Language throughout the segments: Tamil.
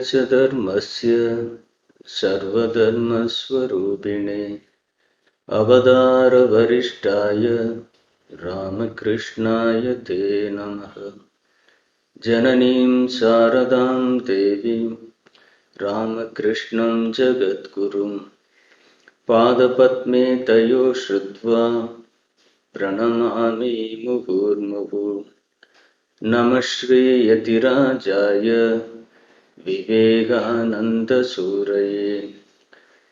च धर्मस्य सर्वधर्मस्वरूपिणे अवतारवरिष्ठाय रामकृष्णाय ते नमः। जननीं शारदां देवीं रामकृष्णं जगद्गुरुं पादपद्मे तयो श्रुत्वा प्रणमामि मुहुर्मुहुः। नमः श्रीयतिराजाय विवेकानन्दसूरये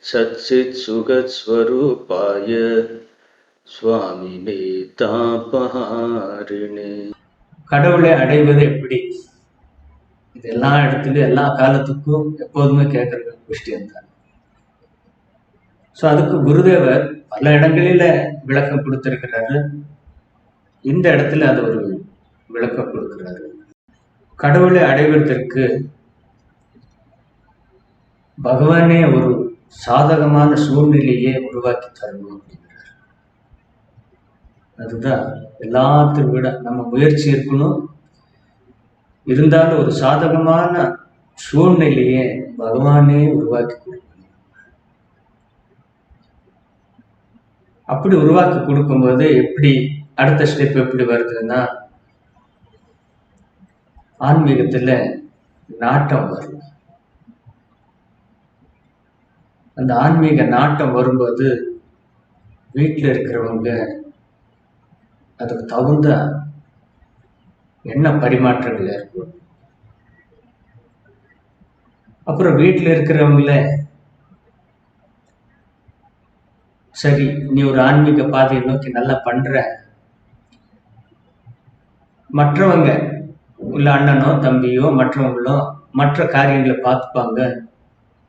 सच्चित्सुखस्वरूपाय स्वामिने तापहारिणे। கடவுளை அடைவது எப்படி? இது எல்லா இடத்துலயும் எல்லா காலத்துக்கும் எப்போதுமே கேட்கற விஷயம் தான். ஸோ அதுக்கு குருதேவர் பல இடங்களில விளக்கம் கொடுத்திருக்கிறாரு. இந்த இடத்துல அது ஒரு விளக்கம் கொடுக்கிறாரு. கடவுளை அடைவதற்கு பகவானே ஒரு சாதகமான சூழ்நிலையை உருவாக்கி தரணும் அப்படிங்கிறார். அதுதான் எல்லாத்தையும் விட நம்ம முயற்சி இருக்கணும். இருந்தாலும் ஒரு சாதகமான சூழ்நிலையை பகவானே உருவாக்கி கொடுக்கணும். அப்படி உருவாக்கி கொடுக்கும்போது எப்படி அடுத்த ஸ்டெப் எப்படி வருதுன்னா, ஆன்மீகத்துல நாட்டம் வரும். அந்த ஆன்மீக நாட்டம் வரும்போது வீட்டில் இருக்கிறவங்க அதுக்கு தகுந்த எண்ண பரிமாற்றங்கள் ஏற்படும். அப்புறம் வீட்டில் இருக்கிறவங்கள சரி நீ ஒரு ஆன்மீக பாதையை நோக்கி நல்லா பண்ற, மற்றவங்க உள்ள அண்ணனோ தம்பியோ மற்றவங்களோ மற்ற காரியங்களை பார்த்துப்பாங்க,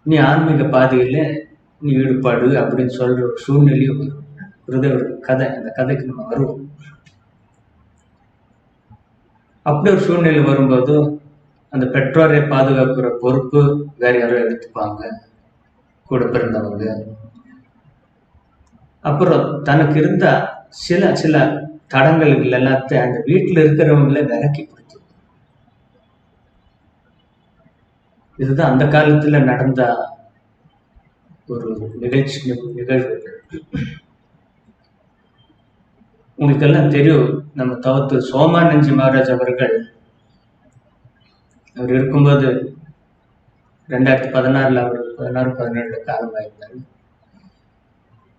நீ ஆன்மீக பாதையில நீ ஈடுபாடு அப்படின்னு சொல்ற ஒரு சூழ்நிலையும் வரும். ஒரு கதை, அந்த கதைக்கு நம்ம வருவோம். அப்படி ஒரு சூழ்நிலை வரும்போது அந்த பெற்றோரை பாதுகாக்கிற பொறுப்பு வேற யாரோ எடுத்துப்பாங்க, கூட பிறந்தவங்க. அப்புறம் தனக்கு இருந்த சில சில தடங்கள் எல்லாத்தையும் அந்த வீட்டில் இருக்கிறவங்கள விலக்கி கொடுத்து. இதுதான் அந்த காலத்துல நடந்த ஒரு நிகழ்வுகள். உங்களுக்கு எல்லாம் தெரியும், நம்ம தவத்து சோமானந்தி மகாராஜ் அவர்கள் அவர் இருக்கும்போது 2016 அவர் 16-17 காலமாயிருந்தார்.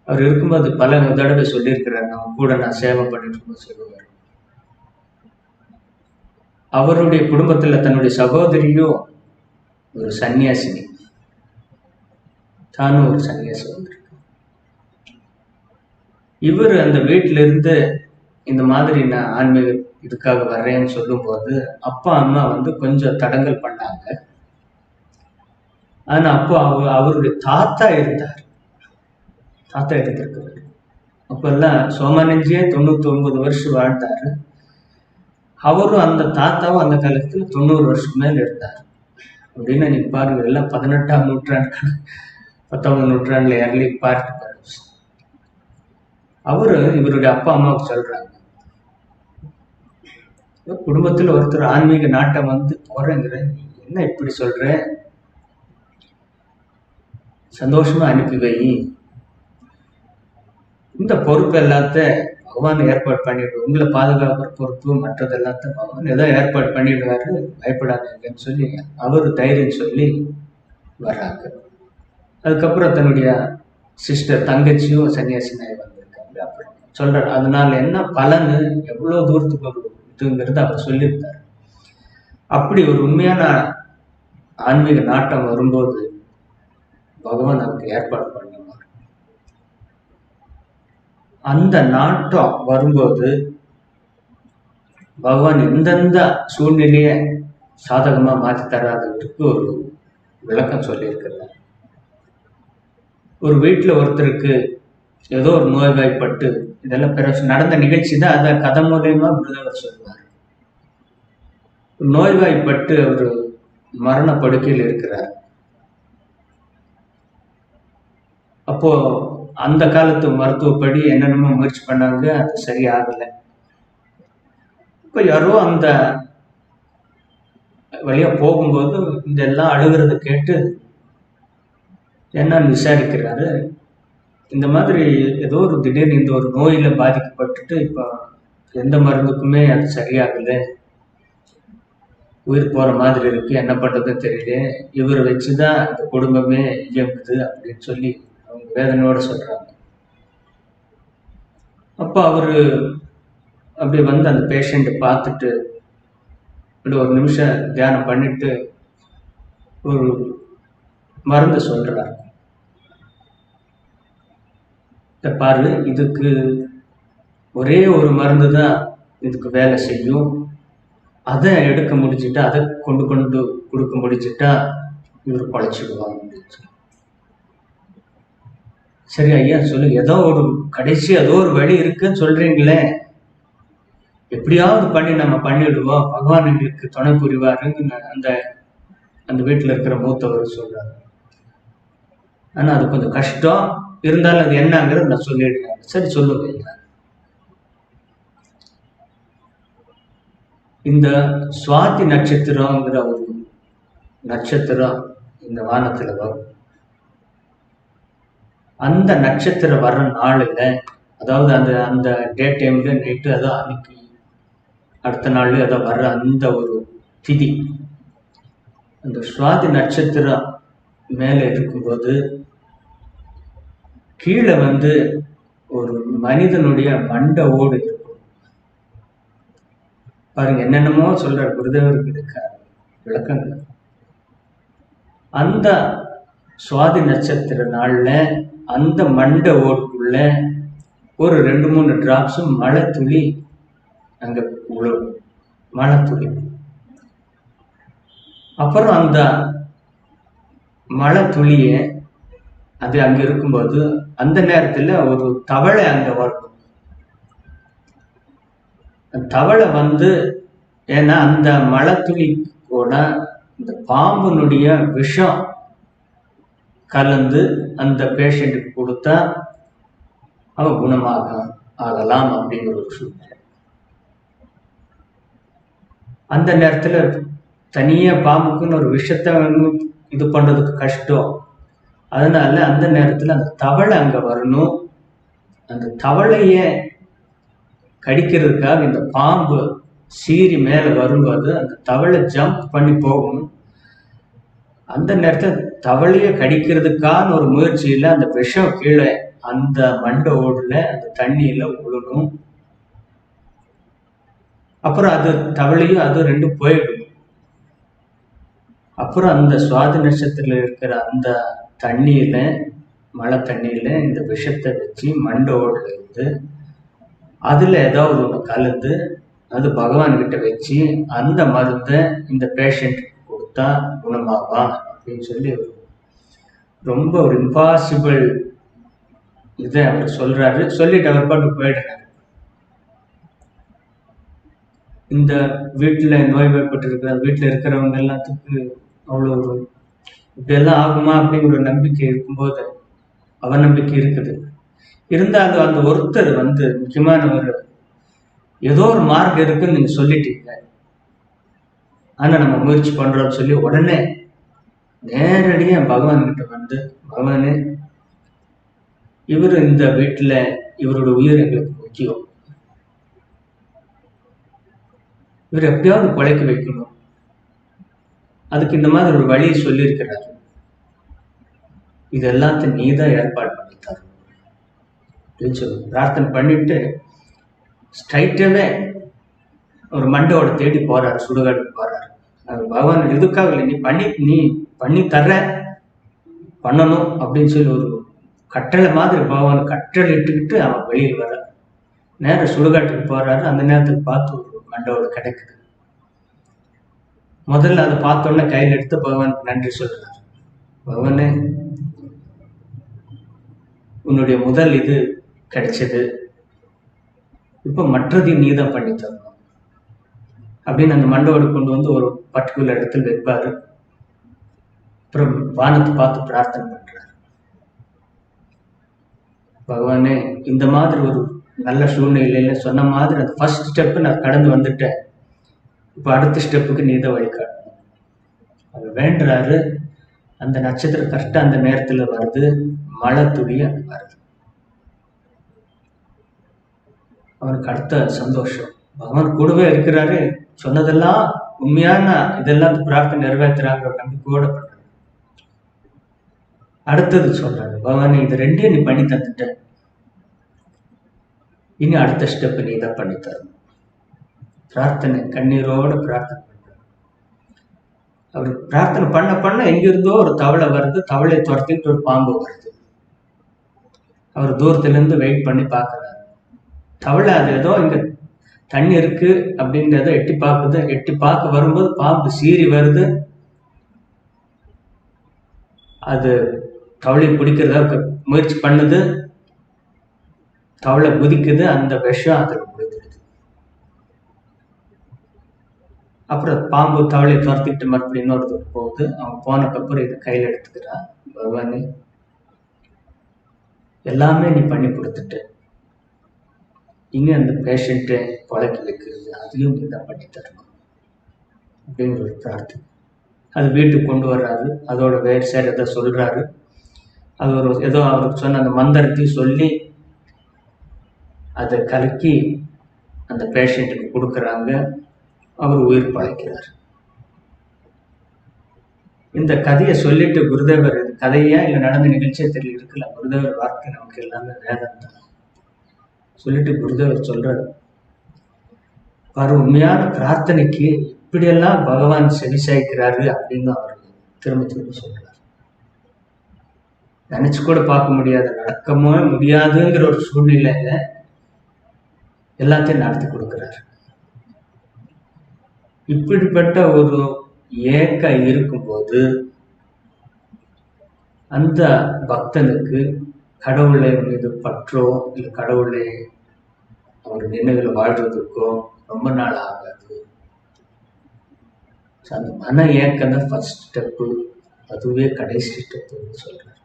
அவர் இருக்கும்போது பல தடவை சொல்லியிருக்கிறார், நம்ம கூட நான் சேவை பண்ணிட்டு இருக்கும்போது சொல்லுவார். அவருடைய குடும்பத்துல தன்னுடைய சகோதரியும் ஒரு சன்னியாசினி, தானும் ஒரு சன்னியாசி வந்திருக்கு. இவர் அந்த வீட்டில இருந்து இந்த மாதிரி நான் ஆன்மீக இதுக்காக வர்றேன்னு சொல்லும் போது அப்பா அம்மா கொஞ்சம் தடங்கல் பண்ணாங்க. ஆனா அப்போ அவருடைய தாத்தா இருந்திருக்கிறாரு. அப்பெல்லாம் சோமானந்தியே 99 வருஷம் வாழ்ந்தாரு. அவரும் அந்த தாத்தாவும் அந்த காலத்துல 90 வருஷம் மேல இருந்தார். அப்படின்னா நீங்க பாருங்க, எல்லாம் 18ஆம் நூற்றாண்டு 19ஆம் நூற்றாண்டுல ஏர்லி பார்த்து அவரு இவருடைய அப்பா அம்மாவுக்கு சொல்றாங்க, குடும்பத்துல ஒருத்தர் ஆன்மீக நாட்டம் போறேங்கிற, என்ன இப்படி சொல்ற, சந்தோஷமா அனுப்பி வை, இந்த பொறுப்பு எல்லாத்த பகவான் ஏற்பாடு பண்ணிடுவார், உங்களை பாதுகாக்கிற பொறுப்பு மற்றது எல்லாத்தையும் பகவான் ஏதோ ஏற்பாடு பண்ணிடுவாரு, பயப்படாதீங்கன்னு சொல்லி அவரு தைரியம் சொல்லி வர்றாங்க. அதுக்கப்புறம் தன்னுடைய சிஸ்டர் தங்கச்சியும் சன்னியாசினாய் வந்திருக்காங்க அப்படி சொல்றாரு. அதனால என்ன பலன், எவ்வளவு தூரத்துக்கு இதுங்கிறத அவர் சொல்லியிருந்தார். அப்படி ஒரு உண்மையான ஆன்மீக நாட்டம் வரும்போது பகவான் அவருக்கு ஏற்பாடு பண்ணுவார். அந்த நாட்டம் வரும்போது பகவான் எந்தெந்த சூழ்நிலையை சாதகமா மாற்றி தராததுக்கு ஒரு விளக்கம் சொல்லியிருக்கிறார். ஒரு வீட்டுல ஒருத்தருக்கு ஏதோ ஒரு நோய்வாய்ப்பட்டு, இதெல்லாம் பிறகு நடந்த நிகழ்ச்சி தான், அதை கதை மூலியமா குருதேவர் சொல்லுவார். நோய்வாய்ப்பட்டு அவர் மரண படுக்கையில் இருக்கிறார். அப்போ அந்த காலத்து மருத்துவப்படி என்னென்னமோ முயற்சி பண்ணாங்க, அது சரியாகலை. இப்போ யாரோ அந்த வழியா போகும்போது இதெல்லாம் அழுகிறத கேட்டு என்னன்னு விசாரிக்கிறாரு. இந்த மாதிரி ஏதோ ஒரு திடீர்னு இந்த ஒரு நோயில பாதிக்கப்பட்டுட்டு இப்போ எந்த மருந்துக்குமே அது சரியாகலை, உயிர் போற மாதிரி இருக்கு, என்ன பண்றதுன்னு தெரியல, இவரை வச்சுதான் அந்த குடும்பமே இயங்குது அப்படின்னு சொல்லி அவங்க வேதனையோட சொல்றாங்க. அப்போ அவரு அப்படி வந்து அந்த பேஷண்ட்டை பார்த்துட்டு இப்படி ஒரு நிமிஷம் தியானம் பண்ணிட்டு ஒரு மருந்து சொல்றாரு. பாரு, இதுக்கு ஒரே ஒரு மருந்து தான் இதுக்கு வேலை செய்யும், அதை எடுக்க முடிச்சுட்டா, அதை கொண்டு கொடுக்க முடிச்சுட்டா இவர் பழைச்சிடுவாங்க அப்படின்னு சொல்லி. சரி ஐயா சொல்லு, ஏதோ ஒரு கடைசி ஏதோ ஒரு வழி இருக்குன்னு சொல்றீங்களே, எப்படியாவது பண்ணி நம்ம பண்ணிடுவோம், பகவான் எங்களுக்கு துணை புரிவாருன்னு அந்த அந்த வீட்டில் இருக்கிற மூத்தவர் சொல்றாரு. ஆனா அது கொஞ்சம் கஷ்டம், இருந்தாலும் அது என்னங்கிறது நான் சொல்லிடுறேன். சரி சொல்லுங்க. இந்த சுவாதி நட்சத்திரங்கிற ஒரு நட்சத்திரம் இந்த வானத்துல வரும். அந்த நட்சத்திரம் வர்ற நாளுல, அதாவது அந்த அந்த டே டைம்ல நைட்டு, அதான் அன்னைக்கு அடுத்த நாள்ல அதான் வர்ற அந்த ஒரு திதி, அந்த சுவாதி நட்சத்திரம் மேல இருக்கும்போது கீழே வந்து ஒரு மனிதனுடைய மண்டை ஓடு இருக்கும். பாருங்க, என்னென்னமோ சொல்ற குருதேவருக்கு இருக்க விளக்கங்கள். அந்த சுவாதி நட்சத்திர நாள்ல அந்த மண்டை ஓட்டுக்குள்ள ஒரு 2-3 டிராப்ஸும் மழை துளி அங்க விழும், மழை துளி. அப்புறம் அந்த மழை துளிய அது அங்க இருக்கும்போது அந்த நேரத்துல ஒரு தவளை அங்க வரும். தவளை வந்து, ஏன்னா அந்த மழை துளி கூட இந்த பாம்புனுடைய விஷம் கலந்து அந்த பேஷண்ட்டுக்கு கொடுத்தா அவன் ஆகலாம் அப்படிங்கிற ஒரு சூழ்நிலை. அந்த நேரத்துல தனியா பாம்புக்குன்னு ஒரு விஷத்தை இது பண்றதுக்கு கஷ்டம். அதனால அந்த நேரத்துல அந்த தவளை அங்க வரணும். அந்த தவளைய கடிக்கிறதுக்காக இந்த பாம்பு சீறி மேல வரும்போது அந்த தவளை ஜம்ப் பண்ணி போகும். அந்த நேரத்தில் தவளைய கடிக்கிறதுக்கான ஒரு முயற்சியில அந்த விஷம் கீழே அந்த மண்டை ஓடுல அந்த தண்ணியில விழணும். அப்புறம் அது தவளையும் அது ரெண்டும் போயிடும். அப்புறம் அந்த சுவாதி நட்சத்திரத்துல இருக்கிற அந்த தண்ணியில, மழை தண்ணியில இந்த விஷத்தை வச்சு மண்டை ஓடுல இருந்து அதுல ஏதாவது ஒண்ணு கலந்து அது பகவான் கிட்ட வச்சு அந்த மருந்தை இந்த பேஷண்ட் கொடுத்தா குணமாவான் அப்படின்னு சொல்லி ரொம்ப ஒரு இம்பாசிபிள் இதை அவர் சொல்றாரு. சொல்லிட்டு அவர் பாட்டு போயிடுறாரு. இந்த வீட்டுல நோய்வாய்ப்பட்டு இருக்கிற வீட்டுல இருக்கிறவங்க எல்லாத்துக்கு அவ்வளோ ஒரு இப்படியெல்லாம் ஆகுமா அப்படிங்கிற ஒரு நம்பிக்கை இருக்கும்போது அவநம்பிக்கை இருக்குது. இருந்தாலும் அந்த ஒருத்தர் வந்து முக்கியமான ஒரு ஏதோ ஒரு மார்க் இருக்குன்னு நீங்க சொல்லிட்டீங்க, ஆனா நம்ம முயற்சி பண்றோம்னு சொல்லி உடனே நேரடியா பகவான் கிட்ட வந்து, பகவானே, இவர் இந்த வீட்டுல இவரோட உயிர் எங்களுக்கு முக்கியம், இவர் எப்படியாவது பிழைக்க வைக்கணும், அதுக்கு இந்த மாதிரி ஒரு வழியை சொல்லியிருக்கிறாரு, இது எல்லாத்தையும் நீதான் ஏற்பாடு பண்ணி தரணும் அப்படின்னு சொல்லி பிரார்த்தனை பண்ணிட்டு ஸ்ட்ரைட்டாவே ஒரு மண்டோட தேடி போறாரு, சுடுகாட்டுக்கு போறாரு. பகவான் எதுக்காக இல்லை, நீ பண்ணி தர்ற, பண்ணணும் அப்படின்னு சொல்லி ஒரு கட்டளை மாதிரி பகவான் கட்டளை இட்டுக்கிட்டு அவன் வெளியில் வர நேரம் சுடுகாட்டுக்கு போறாரு. அந்த நேரத்துக்கு பார்த்து ஒரு மண்டோட கிடைக்குது. முதல்ல அதை பார்த்தோன்னே கையில் எடுத்து பகவானுக்கு நன்றி சொல்றாரு. பகவானே, உன்னுடைய முதல் இது கிடைச்சது, இப்போ மற்றதையும் நீ தான் பண்ணி தரணும் அப்படின்னு அந்த மண்டோடு கொண்டு வந்து ஒரு பர்டிகுலர் இடத்துல வைப்பாரு. அப்புறம் வானத்தை பார்த்து பிரார்த்தனை பண்றாரு. பகவானே, இந்த மாதிரி ஒரு நல்ல சூழ்நிலையில சொன்ன மாதிரி அந்த ஃபர்ஸ்ட் ஸ்டெப்பு நான் கடந்து வந்துட்டேன், இப்போ அடுத்த ஸ்டெப்புக்கு நீ தான் வழிகாட்டணும். அவர் வேண்டுறாரு. அந்த நட்சத்திரம் கரெக்டாக அந்த நேரத்தில் வருது, மழை துளி அங்கே வருது. அவனுக்கு அடுத்த சந்தோஷம், பகவான் கூடவே இருக்கிறாரு, சொன்னதெல்லாம் உண்மையான இதெல்லாம் பிரார்த்தனை நிறைவேற்றுறாங்க நம்பிக்கையோட பண்றாரு. அடுத்தது சொல்றாரு, பகவான் இது ரெண்டையும் நீ பண்ணி தந்துட்ட, இனி அடுத்த ஸ்டெப் நீ தான் பண்ணி தரணும். பிரார்த்தனை கண்ணீரோட பிரார்த்தனை பண்றாரு. அவர் பிரார்த்தனை பண்ண பண்ண எங்கிருந்தோ ஒரு தவளை வருது, தவளையை துரத்திட்டு ஒரு பாம்பு வருது. அவர் தூரத்துல இருந்து வெயிட் பண்ணி பார்க்கறாரு. தவளை அது ஏதோ இங்க தண்ணி இருக்கு அப்படிங்கிறத எட்டி பார்க்குது. எட்டி பார்க்க வரும்போது பாம்பு சீறி வருது. அது தவளையை பிடிக்கிறத முயற்சி பண்ணுது. தவளை குதிக்குது, அந்த விஷம் அதில் விழுந்துடுது. அப்புறம் பாம்பு தவளையை துரத்திட்டு மறுபடியும் இன்னொருத்தர் போகுது. அவன் போனக்கப்புறம் இதை கையில் எடுத்துக்கிறான். பகவானே, எல்லாமே நீ பண்ணி கொடுத்துட்டு, இனி அந்த பேஷண்ட்டை பழக்கி வைக்கிறது அதையும் நீ தான் பண்ணி தரணும் அப்படிங்கிற ஒரு பிரார்த்தனை. அது வீட்டுக்கு கொண்டு வர்றாரு. அதோட வேறு சார் எதை சொல்றாரு. அது ஒரு ஏதோ அவருக்கு சொன்ன அந்த மந்திரத்தையும் சொல்லி அதை கலக்கி அந்த பேஷண்ட்டுக்கு கொடுக்குறாங்க. அவர் உயிர் பழைக்கிறார். இந்த கதையை சொல்லிட்டு குருதேவர், இது கதையா இல்லை நடந்த நிகழ்ச்சியே தெரியல, இருக்குல்ல, குருதேவர் வார்த்தை நமக்கு எல்லாமே வேதம் தான். சொல்லிட்டு குருதேவர் சொல்றாரு, பாரு, உண்மையான பிரார்த்தனைக்கு இப்படியெல்லாம் பகவான் செவிசாய்க்கிறாரு அப்படின்னு அவர் திரும்ப திரும்ப சொல்றாரு. நினைச்சு கூட பார்க்க முடியாது, நடக்கவே முடியாதுங்கிற ஒரு சூழ்நிலையில எல்லாத்தையும் நடத்தி கொடுக்கிறார். இப்படிப்பட்ட ஒரு ஏக்கம் இருக்கும்போது அந்த பக்தனுக்கு கடவுளை மீது பற்றோ இல்லை கடவுளை அவர் நினைவில் வாழ்றதுக்கோ ரொம்ப நாள் ஆகாது. அந்த மன ஏக்கம் தான் ஃபர்ஸ்ட் ஸ்டெப்பு, அதுவே கடைசி ஸ்டெப்புன்னு சொல்றாரு.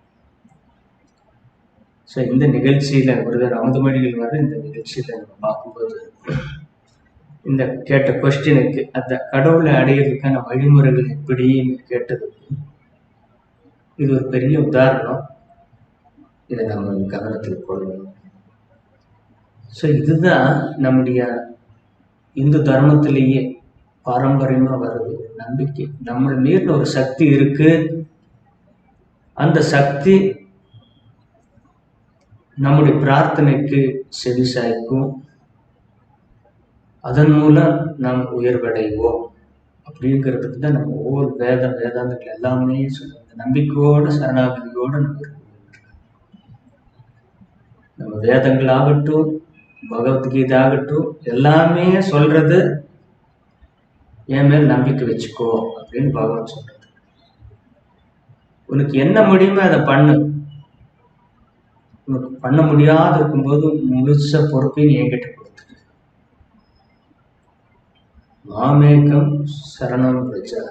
ஸோ இந்த நிகழ்ச்சியில ஒருவர் அமுதமொழிகள் வர இந்த நிகழ்ச்சியில நம்ம பார்க்கும்போது இந்த கேட்ட கொஸ்டினுக்கு அந்த கடவுளை அடையிறதுக்கான வழிமுறைகள் எப்படின்னு கேட்டதுக்கு இது ஒரு பெரிய உதாரணம். இதை நம்ம கவனத்தில் கொள்ளணும். ஸோ இதுதான் நம்முடைய இந்து தர்மத்திலேயே பாரம்பரியமா வருது நம்பிக்கை. நம்ம மீறின ஒரு சக்தி இருக்கு. அந்த சக்தி நம்முடைய பிரார்த்தனைக்கு செவிசாய்க்கும், அதன் மூலம் நாம் உயர்வடைவோம் அப்படிங்கிறதுக்கு தான் நம்ம ஒவ்வொரு வேதாந்தங்கள் எல்லாமே சொல்றோம். நம்பிக்கையோட சரணாகதியோட நம்ம வேதங்கள் ஆகட்டும், பகவத்கீதை ஆகட்டும், எல்லாமே சொல்றது என் மேல் நம்பிக்கை வச்சுக்கோ அப்படின்னு பகவான் சொல்றது. உனக்கு என்ன முடியுமோ அதை பண்ணு. உனக்கு பண்ண முடியாத இருக்கும்போது முழுச பொறுப்பையும் என்கிட்ட கொடுத்துரு. மாமேகம் சரணம் பிரஜா,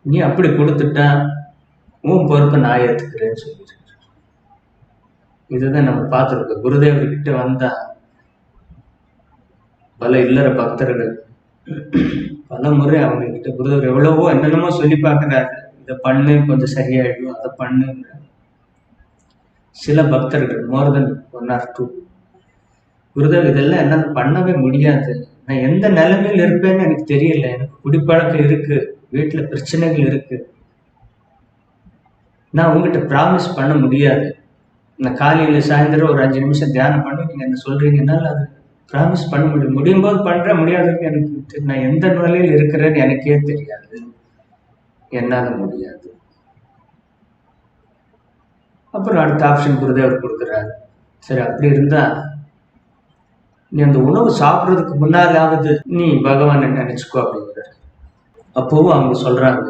நீ அப்படி கொடுத்துட்டா உன் பொறுப்பை நான் ஏற்றுக்கிறேன்னு சொல்லிட்டு. இதுதான் நம்ம பார்த்துருக்கோம். குருதேவர்கிட்ட வந்தா பல இல்லற பக்தர்கள் பல முறை அவங்க கிட்ட குருதேவர் எவ்வளவோ என்னென்னமோ சொல்லி பார்க்கிறாரு. இதை பண்ணு, கொஞ்சம் சரியாயிடும், அதை பண்ணு. சில பக்தர்கள் மோர் தென் 1 or 2 குருதேவ் இதெல்லாம் என்னால் பண்ணவே முடியாது, நான் எந்த நிலைமையில் இருப்பேன்னு எனக்கு தெரியல, எனக்கு குடிப்பழக்கம் இருக்கு, வீட்டில் பிரச்சனைகள் இருக்கு, நான் உங்ககிட்ட ப்ராமிஸ் பண்ண முடியாது. நான் காலையில் சாயந்தரம் ஒரு 5 நிமிஷம் தியானம் பண்ணி நீங்கள் என்ன சொல்றீங்கன்னால அது ப்ராமிஸ் பண்ண முடியும். முடியும் போது பண்ணுறேன், முடியாதுன்னு எனக்கு நான் எந்த நிலையில் இருக்கிறேன்னு எனக்கே தெரியாது, என்னால் முடியாது. அப்புறம் அடுத்த ஆப்ஷன் குருதேவர் கொடுக்குறாரு. சரி, அப்படி இருந்தா நீ அந்த உணவு சாப்பிட்றதுக்கு முன்னாலாவது நீ பகவானை நினைச்சுக்கோ அப்படிங்கிறாரு. அப்போவும் அவங்க சொல்றாங்க,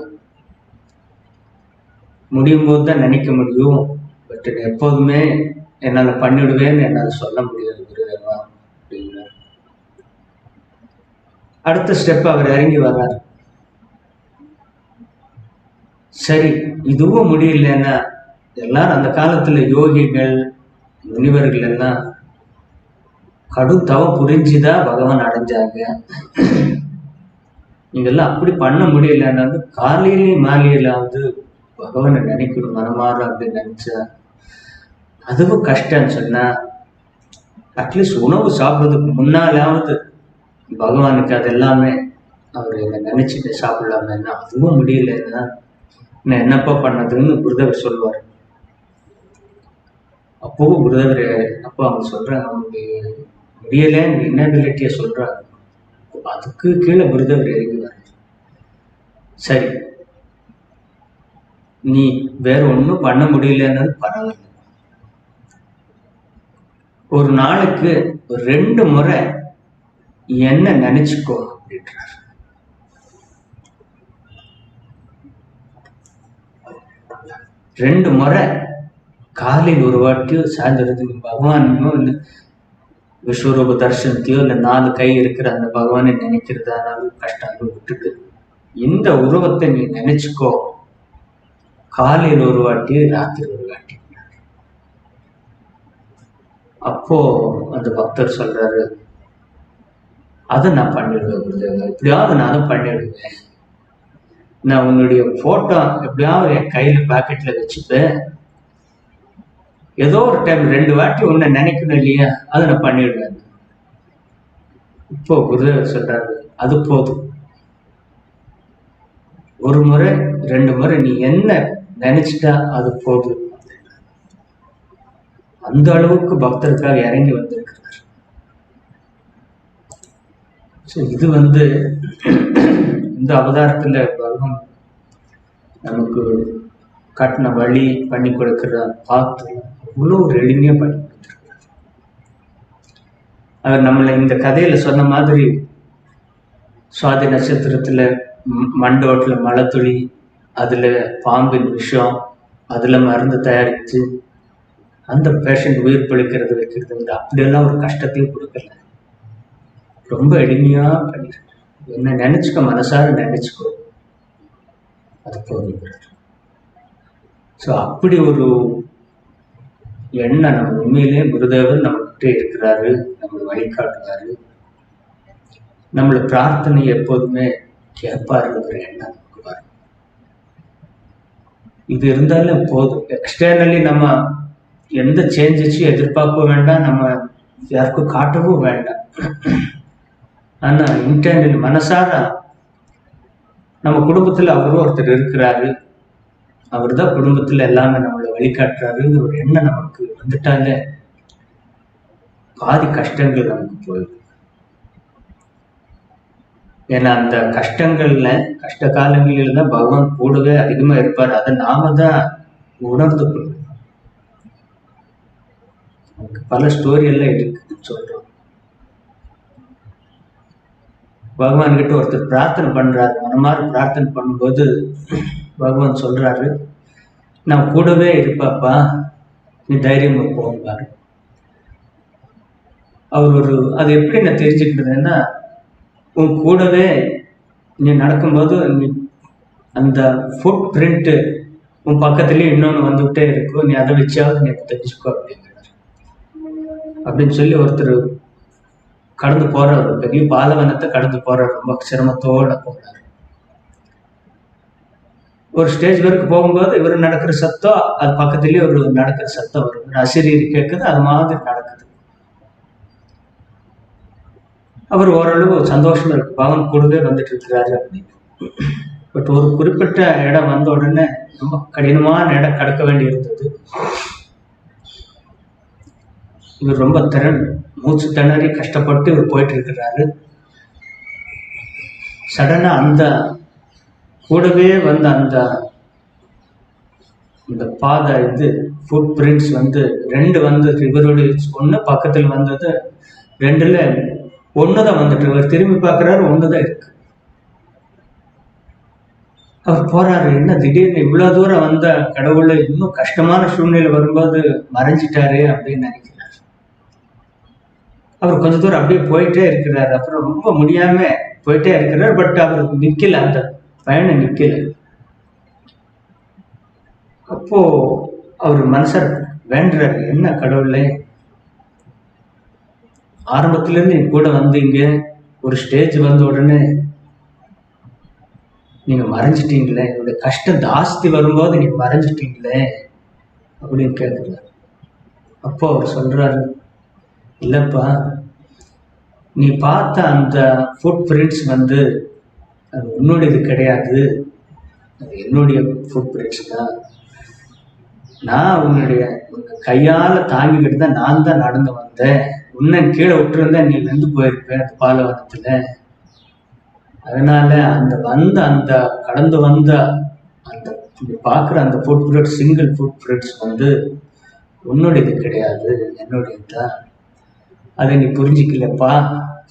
முடியும் போது தான் நினைக்க முடியும், பட் எப்போதுமே என்னால் பண்ணிவிடுவேன்னு என்னால் சொல்ல முடியாது குருதேவா அப்படிங்கிறார். அடுத்த ஸ்டெப் அவர் இறங்கி வர்றாரு. சரி, இதுவும் முடியலன்னா எல்லாரும் அந்த காலத்துல யோகிகள் முனிவர்கள் எல்லாம் கடும் தவம் புரிஞ்சுதான் பகவான் அடைஞ்சாங்க. இதெல்லாம் அப்படி பண்ண முடியலன்னா காலையிலேயும் மாலையில பகவானை நினைக்கணும் மனமாற அப்படின்னு நினைச்சா அதுவும் கஷ்டம்னு சொன்னா அட்லீஸ்ட் உணவு சாப்பிட்றதுக்கு முன்னாலாவது பகவானுக்கு அது எல்லாமே அவர் என்னை நினைச்சிட்டு சாப்பிடலாமேன்னா அதுவும் முடியலன்னா நான் என்னப்பா பண்ணதுன்னு குருதேவர் சொல்லுவார். அப்போவும் குருதேவர் அப்போ அவங்க சொல்றாங்க அவனுடைய முடியலன்னு இன்னபிலிட்டியை சொல்றாங்க. அதுக்கு கீழே குருதேவர் இறங்குவார். சரி நீ வேற ஒன்றும் பண்ண முடியலன்னு பரவாயில்ல, ஒரு நாளுக்கு 2 முறை என்ன நினைச்சுக்கோ அப்படின்றார். ரெண்டு முறை காலையில் ஒரு வாட்டியோ சாயந்தரத்துக்கு பகவானையோ இல்லை விஸ்வரூப தரிசனத்தையோ இல்லை 4 கை இருக்கிற அந்த பகவானை நினைக்கிறதானாலும் கஷ்டம் விட்டுட்டு இந்த உருவத்தை நீ நினைச்சுக்கோ, காலையில் ஒரு வாட்டி ராத்திரி ஒரு வாட்டி. அப்போ அந்த பக்தர் சொல்றாரு, அதை நான் பண்ணிடுவேன் குருதேவா, எப்படியாவது நானும் பண்ணிடுவேன். நான் உன்னுடைய போட்டோ எப்படியாவது என் கையில பாக்கெட்ல வச்சுப்பேன். ஏதோ ஒரு டைம் 2 வாட்டி உன்னை நினைக்கணும் இல்லையா, அதை நான் பண்ணிடுவேன். இப்போ குருதேவர் சொல்றாரு, அது போதும். 1 முறை 2 முறை நீ என்ன நினைச்சிட்டா அது போதும். அந்த அளவுக்கு பக்தருக்காக இறங்கி வந்திருக்கிறார். இது இந்த அவதாரத்துல பகவான் நமக்கு காட்டின வழி பண்ணி கொடுக்கிற பார்த்து அவ்வளோ ஒரு எளிமையா பண்ணி கொடுத்துருக்கிறார். அவர் நம்மளை இந்த கதையில சொன்ன மாதிரி சுவாதி நட்சத்திரத்துல மண்டோட்டில் மழை துளி, அதுல பாம்பின் விஷம், அதுல மருந்து தயாரித்து அந்த பேஷண்ட் உயிர் பிழைக்கிறது வைக்கிறது அப்படியெல்லாம் ஒரு கஷ்டத்தையும் கொடுக்கல. ரொம்ப எளிமையா பண்ணிருக்க. என்ன நினைச்சுக்க, மனசார நினைச்சுக்கோ, அது போதும். ஸோ அப்படி ஒரு எண்ணம் நம்ம உண்மையிலேயே குருதேவர் நம்மகிட்ட இருக்கிறாரு, நம்மளை வழிகாட்டுறாரு, நம்மளை பிரார்த்தனை எப்போதுமே கேட்பாருங்கிற எண்ணம் நமக்கு வரும். இது இருந்தாலும் போதும். எக்ஸ்டர்னலி நம்ம எந்த சேஞ்சஸையும் எதிர்பார்க்க வேண்டாம், நம்ம யாருக்கும் காட்டவும் வேண்டாம். ஆனா இன்டர்னலி மனசார நம்ம குடும்பத்துல அவரும் ஒருத்தர் இருக்கிறாரு, அவர் தான் குடும்பத்துல எல்லாமே நம்மளை வழிகாட்டுறாருங்கிற ஒரு எண்ணம் நமக்கு வந்துட்டாலே பாதி கஷ்டங்கள் நமக்கு போயிடும். ஏன்னா அந்த கஷ்டங்கள்ல கஷ்ட காலங்களில் தான் பகவான் கூடவே அதிகமா இருப்பார். அதை நாம தான் உணர்ந்து கொள்ளும். பல ஸ்டோரி எல்லாம் இருக்குன்னு சொல்றோம். பகவான் கிட்ட ஒருத்தர் பிரார்த்தனை பண்றாரு, மனமாறு பிரார்த்தனை பண்ணும்போது பகவான் சொல்றாரு, நான் கூடவே இருப்பாப்பா, நீ தைரியமா போவாரு. அவர் அது எப்படி நான் தெரிஞ்சுக்கிட்டதுன்னா, உன் கூடவே நீ நடக்கும்போது நீ அந்த ஃபுட் பிரிண்ட் உன் பக்கத்துலயே இன்னொன்று வந்துகிட்டே இருக்கும், நீ அதை வச்சாவது நீ தெரிஞ்சுக்கோ அப்படிங்கிறார். அப்படின்னு சொல்லி ஒருத்தர் கடந்து போறார், ஒரு பெரிய பாலைவனத்தை கடந்து போறார், ரொம்ப சிரமத்தோட போறாரு. ஒரு ஸ்டேஜ் வரைக்கும் போகும்போது இவர் நடக்கிற சத்தம் அது பக்கத்துலயே ஒரு நடக்கிற சத்தம் வரும், ஒரு அசிரீரி கேட்குது, அது மாதிரி நடக்குது. அவர் ஓரளவு சந்தோஷமா இருக்கு, பகவான் கூடவே வந்துட்டு இருக்கிறாரு அப்படின்னு. பட் ஒரு குறிப்பிட்ட இடம் வந்த உடனே ரொம்ப கடினமான இடம் கடக்க வேண்டி இருந்தது. இவர் ரொம்ப மூச்சு திணறி கஷ்டப்பட்டு இவர் போயிட்டு இருக்கிறாரு. சடனா அந்த கூடவே வந்த அந்த பாதை ஃபுட் பிரிண்ட்ஸ் 2 வந்தது. இவருடைய ஒண்ணு பக்கத்தில் வந்தது, 2ல 1 தான் வந்துட்டு. இவர் திரும்பி பார்க்கிறாரு, 1 தான் இருக்கு. அவர் போறாரு, என்ன திடீர்னு இவ்வளவு தூரம் வந்த கடவுளை இன்னும் கஷ்டமான சூழ்நிலை வரும்போது மறைஞ்சிட்டாரு அப்படின்னு நினைக்கிறார். அவர் கொஞ்ச தூரம் அப்படியே போயிட்டே இருக்கிறார். அப்புறம் ரொம்ப முடியாம போயிட்டே இருக்கிறார். பட் அவர் நிக்கல, அந்த பயணம் நிக்கல. அப்போ அவர் மனசர் வேண்டுறாரு, என்ன கடவுளே, ஆரம்பத்துல இருந்து நீ கூட வந்தீங்க, ஒரு ஸ்டேஜ் வந்த உடனே நீங்க மறைஞ்சிட்டீங்களே, என்னுடைய கஷ்டம் ஜாஸ்தி வரும்போது நீங்க மறைஞ்சிட்டீங்களே அப்படின்னு கேட்குறாரு. அப்போ அவர் சொல்றாரு, இல்லப்பா, நீ பார்த்த அந்த ஃபுட் பிரிண்ட்ஸ் வந்து அது உன்னுடையது கிடையாது, அது என்னுடைய ஃபுட் பிரிண்ட்ஸ் தான். நான் உன்னுடைய கையால தாங்கிக்கிட்டு தான் நான் தான் நடந்து வந்தேன். உன்னை கீழே விட்டுருந்தா நீ வெந்து போயிருப்பேன் அந்த பாலைவனத்துல. அதனால அந்த கடந்து வந்த அந்த பார்க்குற அந்த food prints, single food prints வந்து உன்னுடையது கிடையாது, என்னுடையது தான். அதை நீ புரிஞ்சிக்கலப்பா.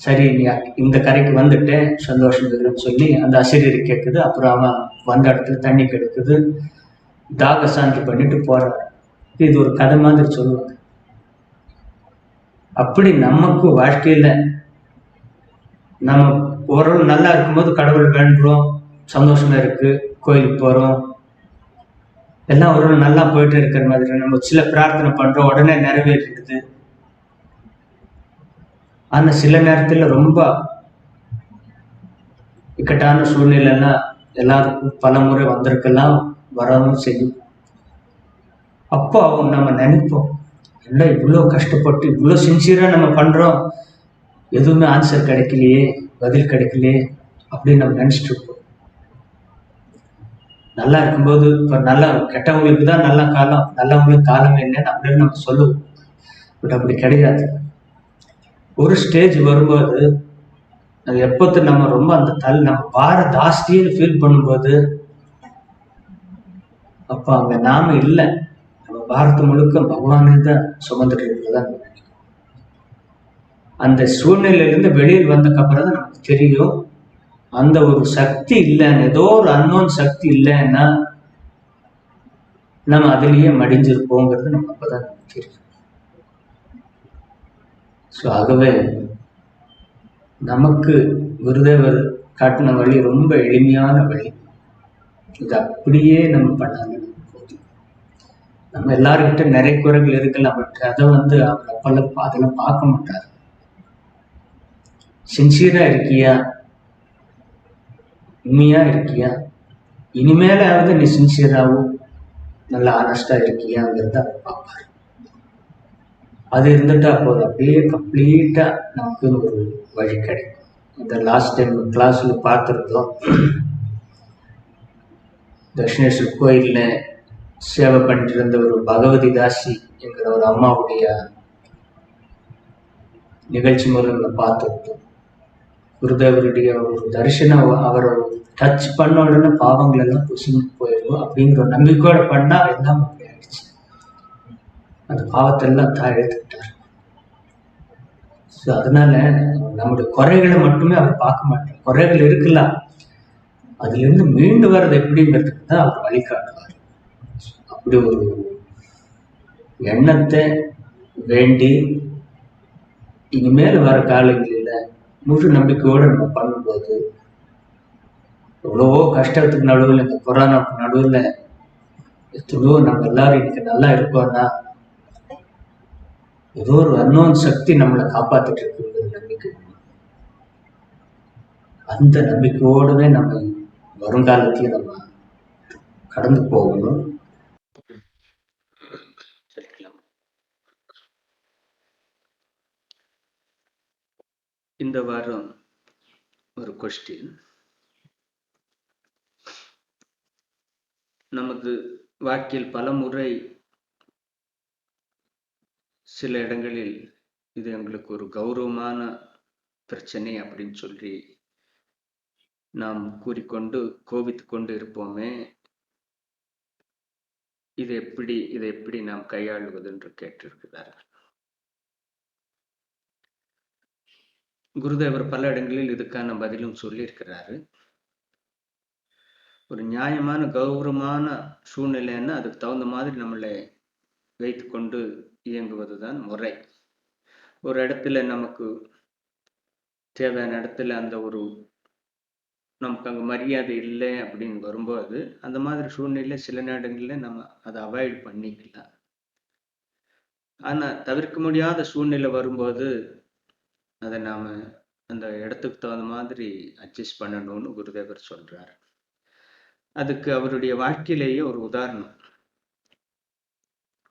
சரி, நீ இந்த கரைக்கு வந்துட்டேன், சந்தோஷம் இருக்குன்னு சொல்லி அந்த அசிரியர் கேட்குது. அப்புறம் அவன் வந்த இடத்துல தண்ணி கெடுக்குது, தாக சாந்தி பண்ணிட்டு போறான். இது ஒரு கதை மாதிரி சொல்லுவாங்க. அப்படி நமக்கு வாழ்க்கையில நம்ம ஓரளவு நல்லா இருக்கும்போது கடவுள் வேண்டுறோம், சந்தோஷமா இருக்கு, கோயிலுக்கு போறோம், எல்லாம் ஒரு நல்லா போயிட்டு இருக்கிற மாதிரி நம்ம சில பிரார்த்தனை பண்றோம், உடனே நிறைவேறிடுது. ஆனா சில நேரத்துல ரொம்ப இக்கட்டான சூழ்நிலைன்னா எல்லாருக்கும் பல முறை வந்திருக்கலாம், வரவும் செய்யும். அப்போ நம்ம நினைப்போம், இல்லை இவ்வளோ கஷ்டப்பட்டு இவ்வளோ சின்சியரா நம்ம பண்றோம், எதுவுமே ஆன்சர் கிடைக்கலையே, பதில் கிடைக்கலையே அப்படின்னு நம்ம நினைச்சிட்டு இருப்போம். நல்லா இருக்கும்போது இப்போ நல்லா கெட்டவங்களுக்கு தான் நல்ல காலம், நல்லவங்களுக்கு காலம் என்னன்னு அப்படின்னு நம்ம சொல்லுவோம். பட் அப்படி கிடையாது. ஒரு ஸ்டேஜ் வரும்போது அது எப்போத்து நம்ம ரொம்ப அந்த நம்ம பார ஜாஸ்தின்னு ஃபீல் பண்ணும்போது அப்போ அங்க நாம இல்லை, நம்ம பாரத முழுக்க பகவானே தான் சுமந்துட்டு இருக்கிறதா. அந்த சூழ்நிலையிலிருந்து வெளியில் வந்ததுக்கு அப்புறம் தான் நமக்கு தெரியும், அந்த ஒரு சக்தி இல்லைன்னு, ஏதோ ஒரு அன்னோன் சக்தி இல்லைன்னா நம்ம அதிலேயே மடிஞ்சிருப்போங்கிறது நம்ம அப்பதான் தெரியும். ஸோ ஆகவே நமக்கு குருதேவர் காட்டின வழி ரொம்ப எளிமையான வழி. இது அப்படியே நம்ம பண்ணாலும் போதும். நம்ம எல்லாருக்கிட்ட நிறைய குறைகள் இருக்கலாம், பட் அதை வந்து அவர் அப்பெல்லாம் அதெல்லாம் பார்க்க மாட்டார். சின்சியரா இருக்கியா, உண்மையா இருக்கியா, இனிமேலாவது நீ சின்சியராகவும் நல்லா ஆனஸ்டா இருக்கியாங்கிறத அவர் பார்ப்பார். அது இருந்துட்டா போதும், அப்படியே கம்ப்ளீட்டா நமக்கு ஒரு வழி கிடைக்கும். இந்த லாஸ்ட் டைம் கிளாஸ்ல பார்த்துருந்தோம், தட்சிணேஸ்வர் கோயில்ல சேவை பண்ணிட்டு இருந்த ஒரு பகவதி தாசி என்கிற ஒரு அம்மாவுடைய நிகழ்ச்சி மூலம் பார்த்துருந்தோம். குருதேவருடைய ஒரு தரிசனம் அவரை டச் பண்ண உடனே பாவங்கள் எல்லாம் புசிஞ்சு போயிடும் அப்படிங்கிற ஒரு நம்பிக்கையோட பண்ணா எல்லாம் அப்படி ஆயிடுச்சு. அந்த பாவத்தை எல்லாம் தான் எடுத்துக்கிட்டார். ஸோ அதனால நம்முடைய குறைகளை மட்டுமே அவர் பார்க்க மாட்டார். குறைகள் இருக்கலாம், அதுல இருந்து மீண்டு வர்றது எப்படிங்கிறதுக்கு தான் அவர் வழிகாட்டுவார். அப்படி ஒரு எண்ணத்தை வேண்டி இனிமேல் வர காலங்களில் முழு நம்பிக்கையோடு நம்ம பண்ணும்போது, எவ்வளவோ கஷ்டத்துக்கு நடுவில், இந்த கொரோனாவுக்கு நடுவில் எவ்வளோ நம்ம எல்லாரும் இன்னைக்கு நல்லா இருக்கோம்னா ஏதோ ஒரு அன்னோன் சக்தி நம்மளை காப்பாத்திட்டு இருக்குங்கிற நம்பிக்கை. அந்த நம்பிக்கையோடவே நம்ம வருங்காலத்தையும் நம்ம கடந்து போகணும். இந்த வாரம் ஒரு கொஸ்டின். நமது வாழ்க்கையில் பல முறை சில இடங்களில் இது எங்களுக்கு ஒரு கௌரவமான பிரச்சனை அப்படின்னு சொல்லி நாம் கூறிக்கொண்டு கோபித்து கொண்டு இருப்போமே, இதை எப்படி நாம் கையாளுவது என்று கேட்டிருக்கிறார்கள். குருதேவர் பல இடங்களில் இதுக்கான பதிலும் சொல்லியிருக்கிறாரு. ஒரு நியாயமான கௌரவமான சூழ்நிலைன்னா அதுக்கு தகுந்த மாதிரி நம்மளை வைத்து கொண்டு இயங்குவதுதான் முறை. ஒரு இடத்துல நமக்கு தேவையான இடத்துல அந்த ஒரு நமக்கு அங்கே மரியாதை இல்லை அப்படின்னு வரும்போது அந்த மாதிரி சூழ்நிலை சில நேரங்களில் நம்ம அதை அவாய்ட் பண்ணிக்கலாம். ஆனால் தவிர்க்க முடியாத சூழ்நிலை வரும்போது அதை நாம் அந்த இடத்துக்கு தகுந்த மாதிரி அட்ஜஸ்ட் பண்ணணும்னு குருதேவர் சொல்கிறார். அதுக்கு அவருடைய வாழ்க்கையிலேயே ஒரு உதாரணம்.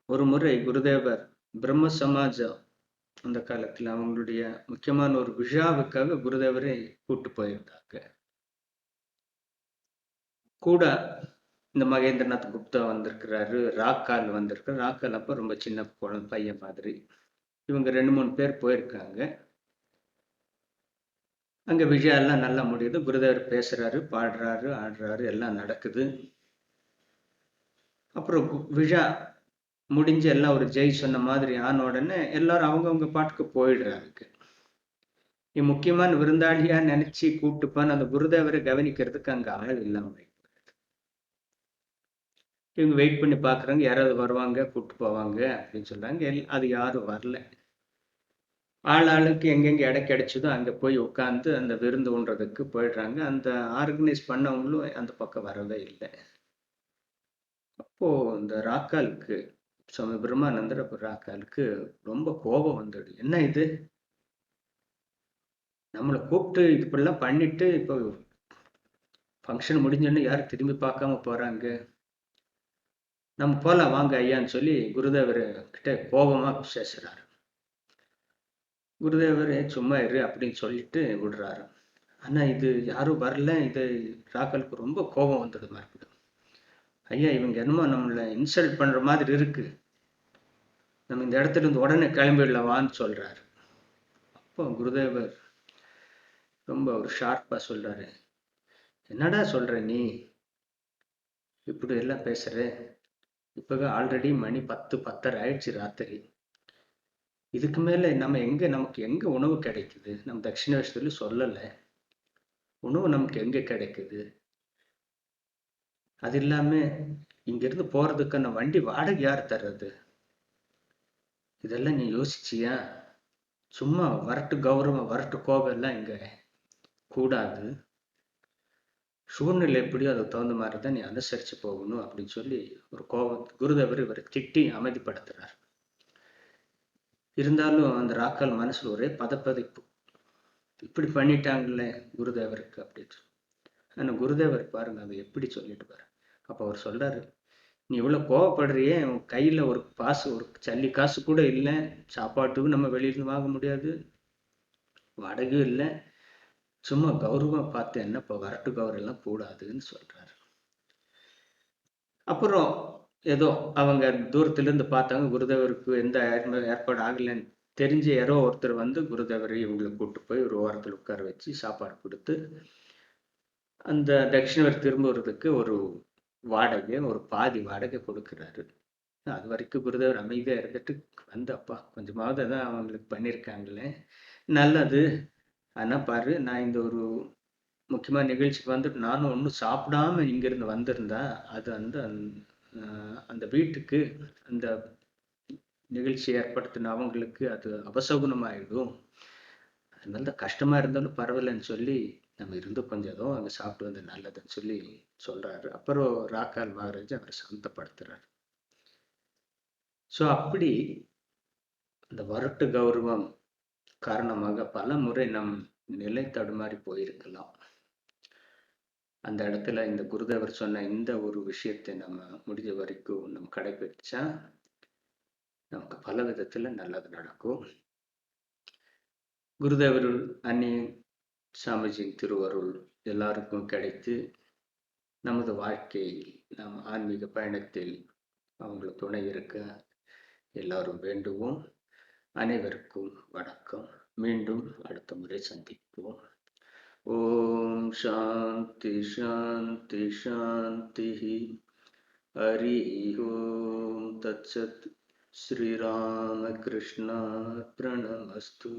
ஒரு முறை குருதேவர் பிரம்ம சமாஜம் அந்த காலத்துல அவங்களுடைய முக்கியமான ஒரு விழாவுக்காக குருதேவரை கூட்டு போயிருந்தாங்க. கூட இந்த மகேந்திரநாத் குப்தா வந்திருக்கிறாரு, ராக்கால் வந்திருக்கு. ராக்கால் அப்ப ரொம்ப சின்ன குழந்தை பையன் மாதிரி. இவங்க 2-3 பேர் போயிருக்காங்க. அங்க விழா எல்லாம் நல்லா முடியுது. குருதேவர் பேசுறாரு, பாடுறாரு, ஆடுறாரு, எல்லாம் நடக்குது. அப்புறம் விழா முடிஞ்சு எல்லாம் ஒரு ஜெய் சொன்ன மாதிரி ஆன உடனே எல்லாரும் அவங்கவங்க பாட்டுக்கு போயிடுறாங்க. முக்கியமான விருந்தாளியா நினைச்சு கூப்பிட்டுப்பான்னு அந்த குருதேவரை கவனிக்கிறதுக்கு அங்க ஆள் இல்லாம இவங்க வெயிட் பண்ணி பாக்குறாங்க, யாராவது வருவாங்க கூப்பிட்டு போவாங்க அப்படின்னு சொல்றாங்க. அது யாரும் வரல. ஆளுக்கு எங்கெங்க இடம் கிடைச்சதோ அங்க போய் உட்காந்து அந்த விருந்து உண்றதுக்கு போயிடுறாங்க. அந்த ஆர்கனைஸ் பண்ணவங்களும் அந்த பக்கம் வரவே இல்லை. அப்போ இந்த ராக்காலுக்கு சுவாமி பிரம்மானந்தர் ராக்காலுக்கு ரொம்ப கோபம் வந்துடுது. என்ன இது, நம்மளை கூப்பிட்டு இப்படிலாம் பண்ணிட்டு இப்போ ஃபங்க்ஷன் முடிஞ்சோன்னு யாரும் திரும்பி பார்க்காம போறாங்க, நம்ம போலாம் வாங்க ஐயான்னு சொல்லி குருதேவர் கிட்ட கோபமா பேசுறாரு. குருதேவர் சும்மா இரு அப்படின்னு சொல்லிட்டு விடுறாரு. ஆனா இது யாரும் வரல. இது ராக்கலுக்கு ரொம்ப கோபம் வந்துடுது. மறுபடியும் ஐயா இவங்க என்னமோ நம்மளை இன்சல்ட் பண்ற மாதிரி இருக்கு, நம்ம இந்த இடத்துல இருந்து உடனே கிளம்பிடலாவான்னு சொல்றாரு. அப்போ குருதேவர் ரொம்ப ஒரு ஷார்ப்பா சொல்றாரு, என்னடா சொல்ற நீ, இப்படி எல்லாம் பேசுற, இப்பவே ஆல்ரெடி மணி 10-10:30 ஆயிடுச்சு ராத்திரி. இதுக்கு மேல நமக்கு எங்க உணவு கிடைக்குது? நம்ம தட்சிணேஸ்வரத்துல சொல்லல, உணவு நமக்கு எங்க கிடைக்குது? அது இல்லாம இங்கிருந்து போறதுக்கான வண்டி வாடகை யார் தர்றது? இதெல்லாம் நீ யோசிச்சியா? சும்மா வரட்டு கௌரவம் வரட்டு கோபம் எல்லாம் இங்க கூடாது. சூழ்நிலை எப்படியோ அதுக்கு தகுந்த மாதிரி தான் நீ அனுசரிச்சு போகணும் அப்படின்னு சொல்லி ஒரு கோபம் குருதேவர் இவரை திட்டி அமைதிப்படுத்துறார். இருந்தாலும் அந்த ராக்கால் மனசுல ஒரே பதப்பதைப்பு, இப்படி பண்ணிட்டாங்களே குருதேவருக்கு அப்படின்னு. ஆனா குருதேவர் பாருங்க அதை எப்படி சொல்லிட்டு பாரு. அப்ப அவர் சொல்றாரு, நீ இவ்வளவு கோவப்படுறியே, உன் கையில ஒரு சல்லி காசு கூட இல்லை, சாப்பாட்டுக்கு நம்ம வெளியில வாங்க முடியாது, வாடகையும் இல்லை, சும்மா கௌரவமா பார்த்து என்ன இப்போ வரட்டு கௌரவம் எல்லாம் கூடாதுன்னு சொல்றாரு. அப்புறம் ஏதோ அவங்க தூரத்துல இருந்து பார்த்தாங்க, குருதேவருக்கு எந்த ஏற்பாடு ஆகலைன்னு தெரிஞ்ச யாரோ ஒருத்தர் வந்து குருதேவரை இவங்களை கூட்டு போய் ஒரு ஓரத்தில் உட்கார வச்சு சாப்பாடு கொடுத்து அந்த தட்சிணவர் திரும்புறதுக்கு ஒரு வாடகை, ஒரு பாதி வாடகை கொடுக்குறாரு. அது வரைக்கும் குருதேவர் அமைதியா இருந்துட்டு வந்து, அப்பா கொஞ்சமாவது தான் அவங்களுக்கு பண்ணியிருக்காங்களே, நல்லது. ஆனா பாரு, நான் இந்த ஒரு முக்கியமான நிகழ்ச்சிக்கு வந்துட்டு நானும் ஒன்றும் சாப்பிடாம இங்கிருந்து வந்திருந்தா அது வந்து அந்த வீட்டுக்கு அந்த நிகழ்ச்சி ஏற்படுத்தின அவங்களுக்கு அது அபசகுனமாயிடும். அதனால தான் கஷ்டமா இருந்தாலும் பரவாயில்லன்னு சொல்லி நம்ம இருந்து கொஞ்சம் ஏதோ அங்கே சாப்பிட்டு வந்து நல்லதுன்னு சொல்லி சொல்றாரு. அப்புறம் ராக்கால் மகாராஜ் அவரை சாந்தப்படுத்துறாரு. ஸோ அப்படி அந்த வரட்டு கௌரவம் காரணமாக பல முறை நம் நிலை தடுமாறி போயிருக்கலாம். அந்த இடத்துல இந்த குருதேவர் சொன்ன இந்த ஒரு விஷயத்தை நம்ம முடிஞ்ச வரைக்கும் நம்ம கடைபிடிச்சா நமக்கு பல விதத்துல நல்லது நடக்கும். குருதேவர் அன்னி சாமிஜியின் திருவருள் எல்லாருக்கும் கிடைத்து நமது வாழ்க்கையில் நம் ஆன்மீக பயணத்தில் அவங்களுக்கு துணை இருக்க எல்லாரும் வேண்டுவோம். அனைவருக்கும் வணக்கம். மீண்டும் அடுத்த முறை சந்திப்போம். ஓம் சாந்தி சாந்தி சாந்தி. ஹரி ஓம் தத்சத். ஸ்ரீராம கிருஷ்ண பிரணமஸ்து.